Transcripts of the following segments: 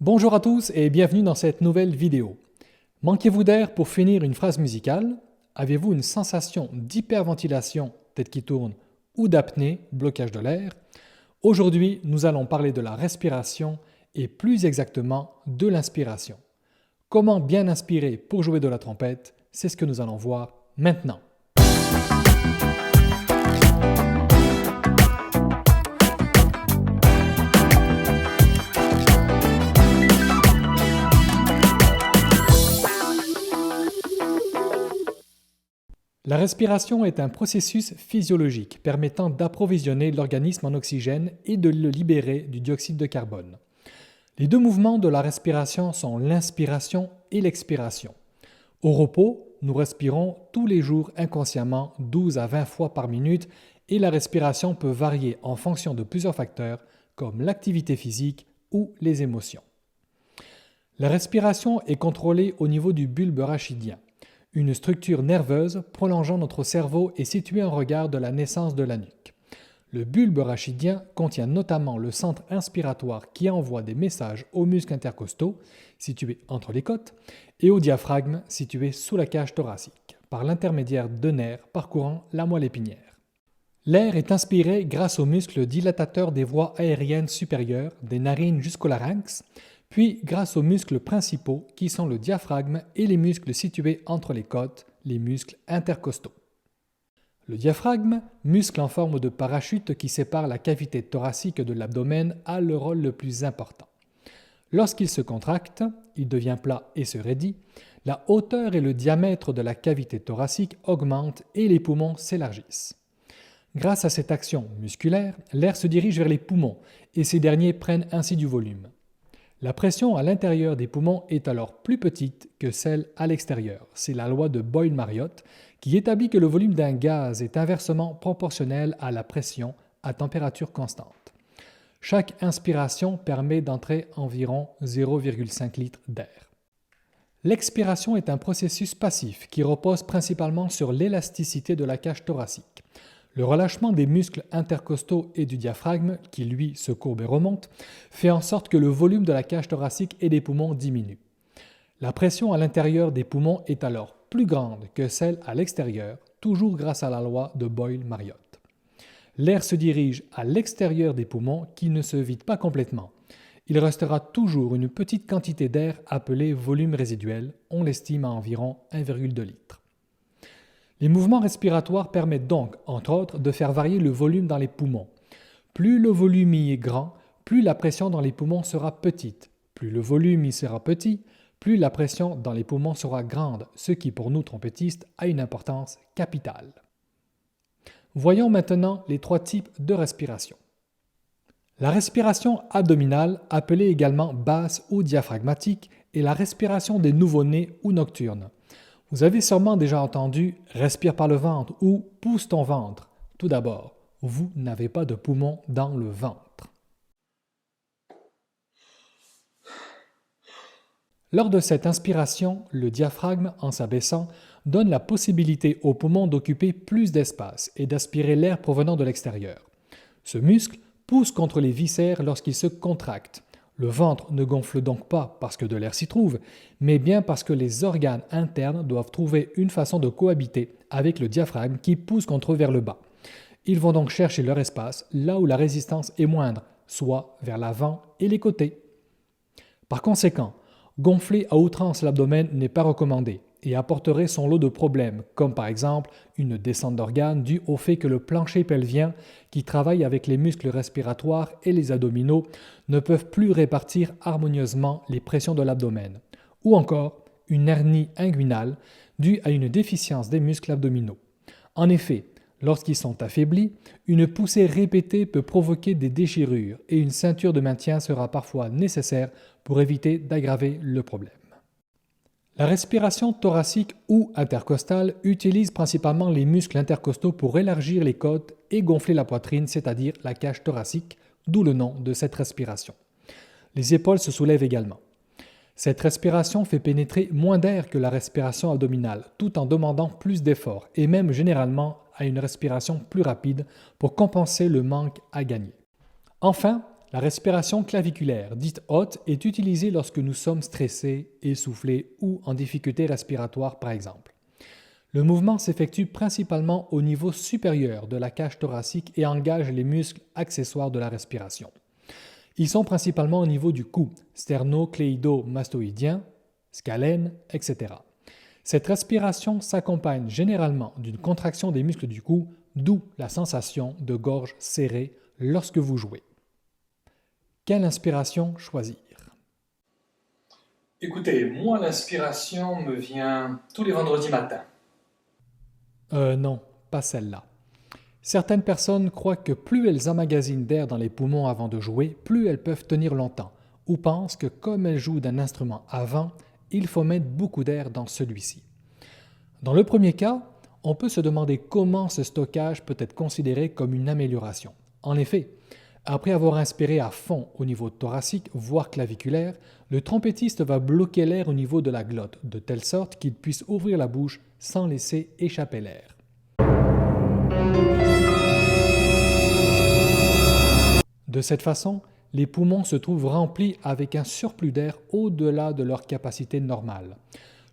Bonjour à tous et bienvenue dans cette nouvelle vidéo. Manquez-vous d'air pour finir une phrase musicale? Avez-vous une sensation d'hyperventilation, tête qui tourne, ou d'apnée, blocage de l'air? Aujourd'hui, nous allons parler de la respiration et plus exactement de l'inspiration. Comment bien inspirer pour jouer de la trompette? C'est ce que nous allons voir maintenant. La respiration est un processus physiologique permettant d'approvisionner l'organisme en oxygène et de le libérer du dioxyde de carbone. Les deux mouvements de la respiration sont l'inspiration et l'expiration. Au repos, nous respirons tous les jours inconsciemment 12 à 20 fois par minute et la respiration peut varier en fonction de plusieurs facteurs comme l'activité physique ou les émotions. La respiration est contrôlée au niveau du bulbe rachidien. Une structure nerveuse prolongeant notre cerveau est située en regard de la naissance de la nuque. Le bulbe rachidien contient notamment le centre inspiratoire qui envoie des messages aux muscles intercostaux, situés entre les côtes, et au diaphragme, situé sous la cage thoracique, par l'intermédiaire de nerfs parcourant la moelle épinière. L'air est inspiré grâce aux muscles dilatateurs des voies aériennes supérieures, des narines jusqu'au larynx, puis grâce aux muscles principaux qui sont le diaphragme et les muscles situés entre les côtes, les muscles intercostaux. Le diaphragme, muscle en forme de parachute qui sépare la cavité thoracique de l'abdomen, a le rôle le plus important. Lorsqu'il se contracte, il devient plat et se raidit, la hauteur et le diamètre de la cavité thoracique augmentent et les poumons s'élargissent. Grâce à cette action musculaire, l'air se dirige vers les poumons et ces derniers prennent ainsi du volume. La pression à l'intérieur des poumons est alors plus petite que celle à l'extérieur. C'est la loi de Boyle-Mariotte qui établit que le volume d'un gaz est inversement proportionnel à la pression à température constante. Chaque inspiration permet d'entrer environ 0,5 litres d'air. L'expiration est un processus passif qui repose principalement sur l'élasticité de la cage thoracique. Le relâchement des muscles intercostaux et du diaphragme, qui lui se courbe et remonte, fait en sorte que le volume de la cage thoracique et des poumons diminue. La pression à l'intérieur des poumons est alors plus grande que celle à l'extérieur, toujours grâce à la loi de Boyle-Mariotte. L'air se dirige à l'extérieur des poumons qui ne se vide pas complètement. Il restera toujours une petite quantité d'air appelée volume résiduel, on l'estime à environ 1,2 litre. Les mouvements respiratoires permettent donc, entre autres, de faire varier le volume dans les poumons. Plus le volume y est grand, plus la pression dans les poumons sera petite. Plus le volume y sera petit, plus la pression dans les poumons sera grande, ce qui pour nous trompettistes a une importance capitale. Voyons maintenant les trois types de respiration. La respiration abdominale, appelée également basse ou diaphragmatique, est la respiration des nouveau-nés ou nocturnes. Vous avez sûrement déjà entendu « respire par le ventre » ou « pousse ton ventre ». Tout d'abord, vous n'avez pas de poumons dans le ventre. Lors de cette inspiration, le diaphragme, en s'abaissant, donne la possibilité aux poumons d'occuper plus d'espace et d'aspirer l'air provenant de l'extérieur. Ce muscle pousse contre les viscères lorsqu'il se contracte. Le ventre ne gonfle donc pas parce que de l'air s'y trouve, mais bien parce que les organes internes doivent trouver une façon de cohabiter avec le diaphragme qui pousse contre eux vers le bas. Ils vont donc chercher leur espace là où la résistance est moindre, soit vers l'avant et les côtés. Par conséquent, gonfler à outrance l'abdomen n'est pas recommandé et apporterait son lot de problèmes, comme par exemple une descente d'organes due au fait que le plancher pelvien, qui travaille avec les muscles respiratoires et les abdominaux, ne peuvent plus répartir harmonieusement les pressions de l'abdomen, ou encore une hernie inguinale due à une déficience des muscles abdominaux. En effet, lorsqu'ils sont affaiblis, une poussée répétée peut provoquer des déchirures et une ceinture de maintien sera parfois nécessaire pour éviter d'aggraver le problème. La respiration thoracique ou intercostale utilise principalement les muscles intercostaux pour élargir les côtes et gonfler la poitrine, c'est-à-dire la cage thoracique, d'où le nom de cette respiration. Les épaules se soulèvent également. Cette respiration fait pénétrer moins d'air que la respiration abdominale, tout en demandant plus d'efforts et même généralement à une respiration plus rapide pour compenser le manque à gagner. Enfin, la respiration claviculaire, dite haute, est utilisée lorsque nous sommes stressés, essoufflés ou en difficulté respiratoire par exemple. Le mouvement s'effectue principalement au niveau supérieur de la cage thoracique et engage les muscles accessoires de la respiration. Ils sont principalement au niveau du cou, sterno-cléido-mastoïdien, scalène, etc. Cette respiration s'accompagne généralement d'une contraction des muscles du cou, d'où la sensation de gorge serrée lorsque vous jouez. Quelle inspiration choisir? Écoutez, moi l'inspiration me vient tous les vendredis matins. Non, pas celle-là. Certaines personnes croient que plus elles emmagasinent d'air dans les poumons avant de jouer, plus elles peuvent tenir longtemps, ou pensent que comme elles jouent d'un instrument avant, il faut mettre beaucoup d'air dans celui-ci. Dans le premier cas, on peut se demander comment ce stockage peut être considéré comme une amélioration. En effet, après avoir inspiré à fond au niveau thoracique, voire claviculaire, le trompettiste va bloquer l'air au niveau de la glotte, de telle sorte qu'il puisse ouvrir la bouche sans laisser échapper l'air. De cette façon, les poumons se trouvent remplis avec un surplus d'air au-delà de leur capacité normale.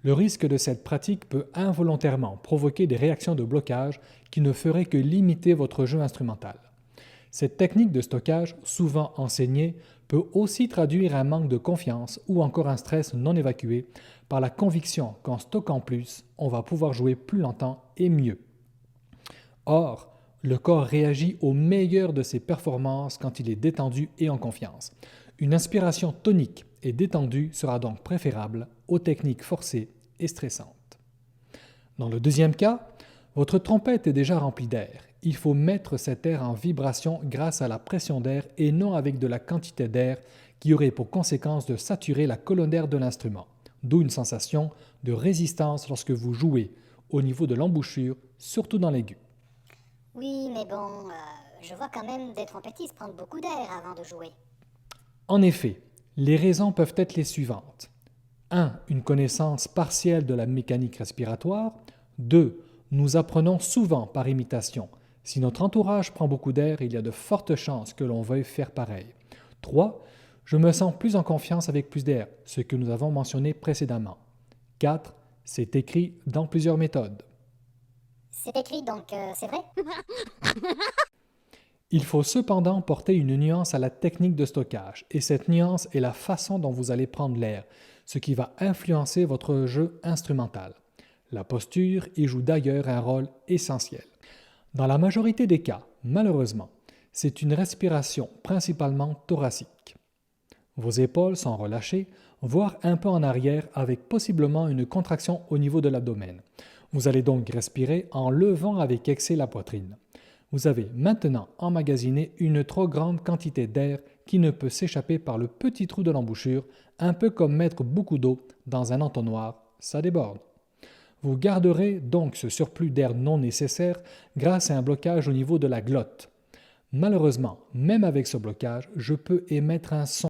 Le risque de cette pratique peut involontairement provoquer des réactions de blocage qui ne feraient que limiter votre jeu instrumental. Cette technique de stockage, souvent enseignée, peut aussi traduire un manque de confiance ou encore un stress non évacué par la conviction qu'en stockant plus, on va pouvoir jouer plus longtemps et mieux. Or, le corps réagit au meilleur de ses performances quand il est détendu et en confiance. Une inspiration tonique et détendue sera donc préférable aux techniques forcées et stressantes. Dans le deuxième cas, votre trompette est déjà remplie d'air. Il faut mettre cet air en vibration grâce à la pression d'air et non avec de la quantité d'air qui aurait pour conséquence de saturer la colonne d'air de l'instrument, d'où une sensation de résistance lorsque vous jouez au niveau de l'embouchure, surtout dans l'aigu. Oui, mais bon, je vois quand même des trompettistes prendre beaucoup d'air avant de jouer. En effet, les raisons peuvent être les suivantes. 1. Une connaissance partielle de la mécanique respiratoire. 2. Nous apprenons souvent par imitation. Si notre entourage prend beaucoup d'air, il y a de fortes chances que l'on veuille faire pareil. 3. Je me sens plus en confiance avec plus d'air, ce que nous avons mentionné précédemment. 4. C'est écrit dans plusieurs méthodes. C'est écrit donc, c'est vrai? Il faut cependant porter une nuance à la technique de stockage, et cette nuance est la façon dont vous allez prendre l'air, ce qui va influencer votre jeu instrumental. La posture y joue d'ailleurs un rôle essentiel. Dans la majorité des cas, malheureusement, c'est une respiration principalement thoracique. Vos épaules sont relâchées, voire un peu en arrière avec possiblement une contraction au niveau de l'abdomen. Vous allez donc respirer en levant avec excès la poitrine. Vous avez maintenant emmagasiné une trop grande quantité d'air qui ne peut s'échapper par le petit trou de l'embouchure, un peu comme mettre beaucoup d'eau dans un entonnoir, ça déborde. Vous garderez donc ce surplus d'air non nécessaire grâce à un blocage au niveau de la glotte. Malheureusement, même avec ce blocage, je peux émettre un son.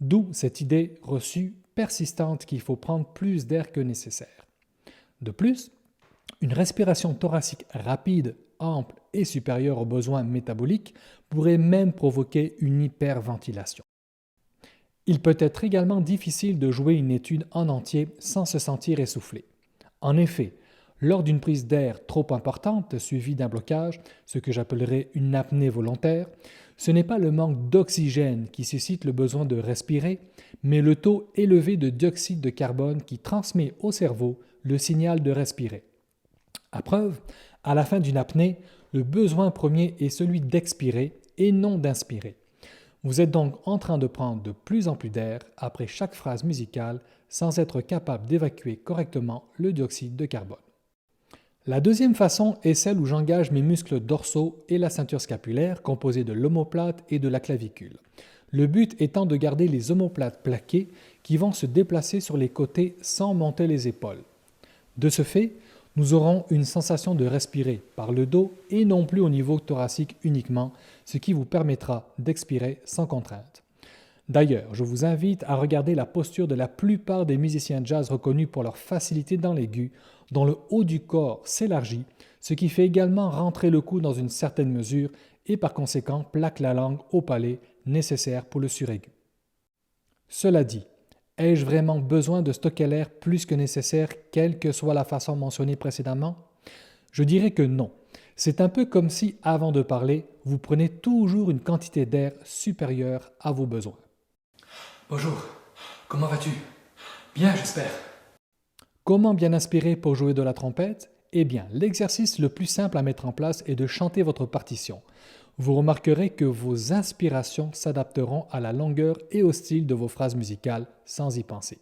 D'où cette idée reçue persistante qu'il faut prendre plus d'air que nécessaire. De plus, une respiration thoracique rapide, ample et supérieure aux besoins métaboliques pourrait même provoquer une hyperventilation. Il peut être également difficile de jouer une étude en entier sans se sentir essoufflé. En effet, lors d'une prise d'air trop importante suivie d'un blocage, ce que j'appellerais une apnée volontaire, ce n'est pas le manque d'oxygène qui suscite le besoin de respirer, mais le taux élevé de dioxyde de carbone qui transmet au cerveau le signal de respirer. À preuve, à la fin d'une apnée, le besoin premier est celui d'expirer et non d'inspirer. Vous êtes donc en train de prendre de plus en plus d'air après chaque phrase musicale sans être capable d'évacuer correctement le dioxyde de carbone. La deuxième façon est celle où j'engage mes muscles dorsaux et la ceinture scapulaire composée de l'omoplate et de la clavicule. Le but étant de garder les omoplates plaquées qui vont se déplacer sur les côtés sans monter les épaules. De ce fait, nous aurons une sensation de respirer par le dos et non plus au niveau thoracique uniquement, ce qui vous permettra d'expirer sans contrainte. D'ailleurs, je vous invite à regarder la posture de la plupart des musiciens jazz reconnus pour leur facilité dans l'aigu, dont le haut du corps s'élargit, ce qui fait également rentrer le cou dans une certaine mesure et par conséquent plaque la langue au palais nécessaire pour le suraigu. Cela dit, ai-je vraiment besoin de stocker l'air plus que nécessaire, quelle que soit la façon mentionnée précédemment? Je dirais que non. C'est un peu comme si, avant de parler, vous prenez toujours une quantité d'air supérieure à vos besoins. Bonjour, comment vas-tu? Bien, j'espère. Comment bien inspirer pour jouer de la trompette? Eh bien, l'exercice le plus simple à mettre en place est de chanter votre partition. Vous remarquerez que vos inspirations s'adapteront à la longueur et au style de vos phrases musicales sans y penser.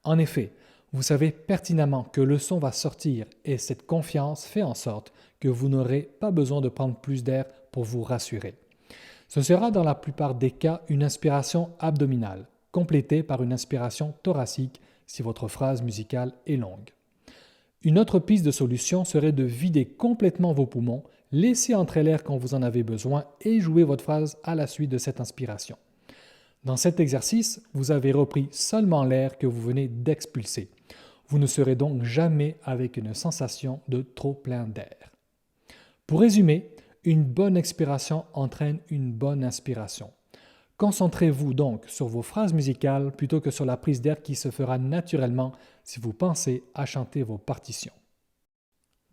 En effet, vous savez pertinemment que le son va sortir et cette confiance fait en sorte que vous n'aurez pas besoin de prendre plus d'air pour vous rassurer. Ce sera dans la plupart des cas une inspiration abdominale, complétée par une inspiration thoracique si votre phrase musicale est longue. Une autre piste de solution serait de vider complètement vos poumons, laisser entrer l'air quand vous en avez besoin et jouer votre phrase à la suite de cette inspiration. Dans cet exercice, vous avez repris seulement l'air que vous venez d'expulser. Vous ne serez donc jamais avec une sensation de trop plein d'air. Pour résumer, une bonne expiration entraîne une bonne inspiration. Concentrez-vous donc sur vos phrases musicales plutôt que sur la prise d'air qui se fera naturellement si vous pensez à chanter vos partitions.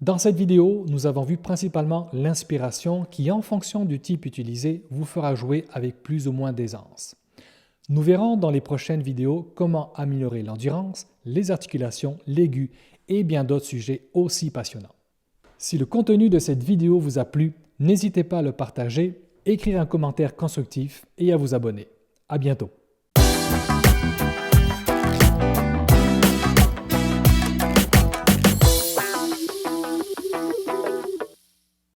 Dans cette vidéo, nous avons vu principalement l'inspiration qui, en fonction du type utilisé, vous fera jouer avec plus ou moins d'aisance. Nous verrons dans les prochaines vidéos comment améliorer l'endurance, les articulations, l'aigu et bien d'autres sujets aussi passionnants. Si le contenu de cette vidéo vous a plu, n'hésitez pas à le partager, écrire un commentaire constructif et à vous abonner. À bientôt.